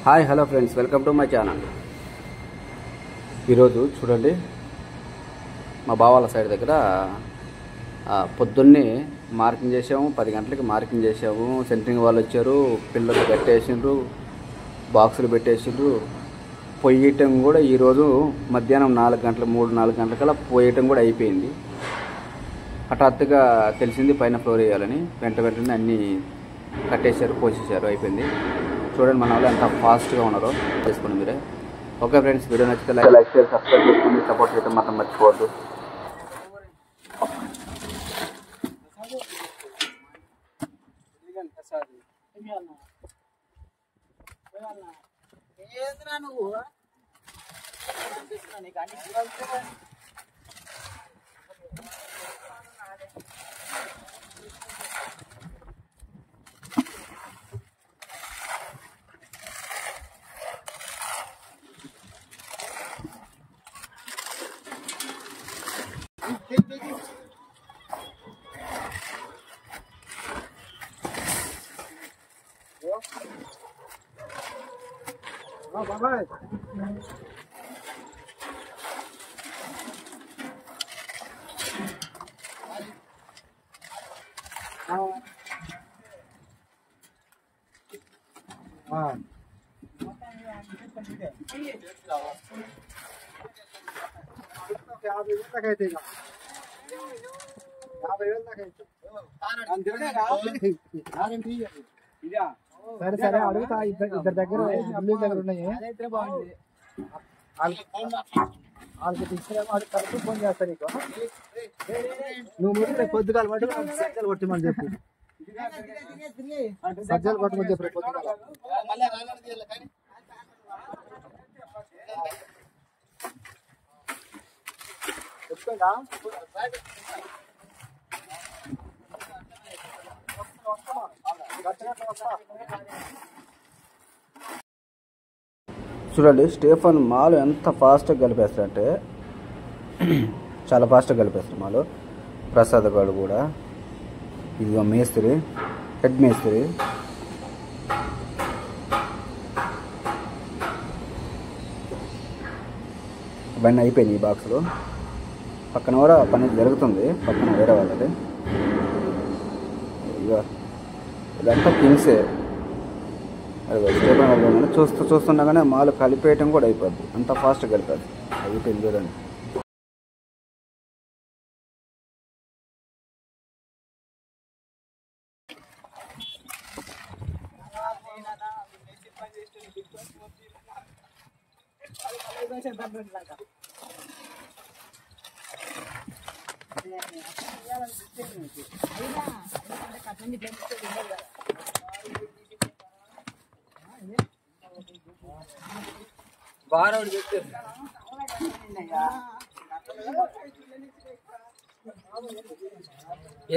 Hi hello friends, welcome to my channel. ఈరోజు చూడండి, మా బావాల సైడ్ దగ్గర పొద్దున్నే మార్కింగ్ చేసాము. 10 గంటలకి మార్కింగ్ చేసాము. సెంటరింగ్ వాళ్ళు వచ్చారు, పిల్లలు కట్టేసిండ్రు, బాక్సులు పెట్టేసిండ్రు. పొయ్యటం కూడా ఈరోజు మధ్యాహ్నం 4 గంటలు 3-4 గంటలకల్లా పోయటం కూడా అయిపోయింది. హఠాత్తుగా తెలిసింది పైన ఫ్లోర్ వేయాలని. వెంటనే అన్నీ కట్టేశారు, పోసేసారు, అయిపోయింది. చూడండి మన వాళ్ళు ఎంత ఫాస్ట్గా ఉన్నారో చేసుకోండి మీరే. ఓకే ఫ్రెండ్స్, వీడియో నచ్చితే లైక్ షేర్ సబ్స్క్రైబ్ చేసుకోండి. సపోర్ట్ చేయడం మాత్రం మర్చిపోవద్దు. Bye-bye. సరే సరే అడుగుతా. ఇద్దరి దగ్గర ఉన్నాయి. వాళ్ళకి తీసుకురా, కరెక్ట్ ఫోన్ చేస్తా నీకు. నువ్వు ముందు పొద్దుగాల మటు సజ్జలు కొట్టమని చెప్పు. సజ్జలు కొట్టమని చెప్పు పొద్దుగాల. చెప్తుందా? చూడండి, స్టేఫన్ మాలు ఎంత ఫాస్ట్గా కలిపేస్తారంటే చాలా ఫాస్ట్గా కలిపేస్తారు మాలు. ప్రసాద్ గారు కూడా, ఇదిగో మేస్త్రి, హెడ్ మేస్త్రి. ఇవన్నీ అయిపోయినాయి ఈ బాక్సులు. పక్కన కూడా పని జరుగుతుంది, పక్కన వేరే వాళ్ళది. ఇక ఇదంతా కింగ్సే. చూస్తుండగానే మాలు కలిపేయటం కూడా అయిపోద్ది. అంత ఫాస్ట్ కలిపేది అయిపోయింది. చూడండి,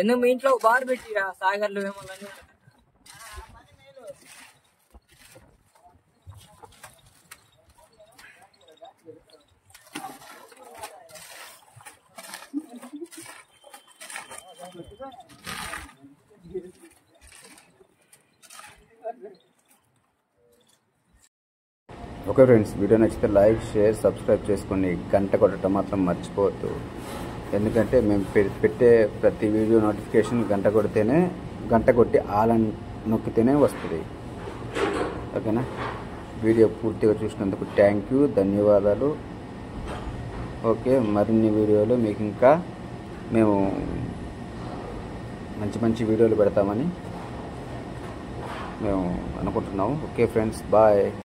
ఎందుకు మీ ఇంట్లో బార్ పెట్టిరా సాగర్లు ఏమన్నా? ఓకే ఫ్రెండ్స్, వీడియో నచ్చితే లైక్ షేర్ సబ్స్క్రైబ్ చేసుకోండి. గంట కొట్టడం మాత్రం మర్చిపోవద్దు. ఎందుకంటే మేము పెట్టే ప్రతి వీడియో నోటిఫికేషన్ గంట కొట్టి ఆల్ నొక్కితేనే వస్తుంది. ఓకేనా? వీడియో పూర్తిగా చూసినందుకు థ్యాంక్ యూ, ధన్యవాదాలు. ఓకే, మరిన్ని వీడియోలు మీకు ఇంకా మేము మంచి వీడియోలు పెడతామని మేము అనుకుంటున్నాము. Okay friends, bye.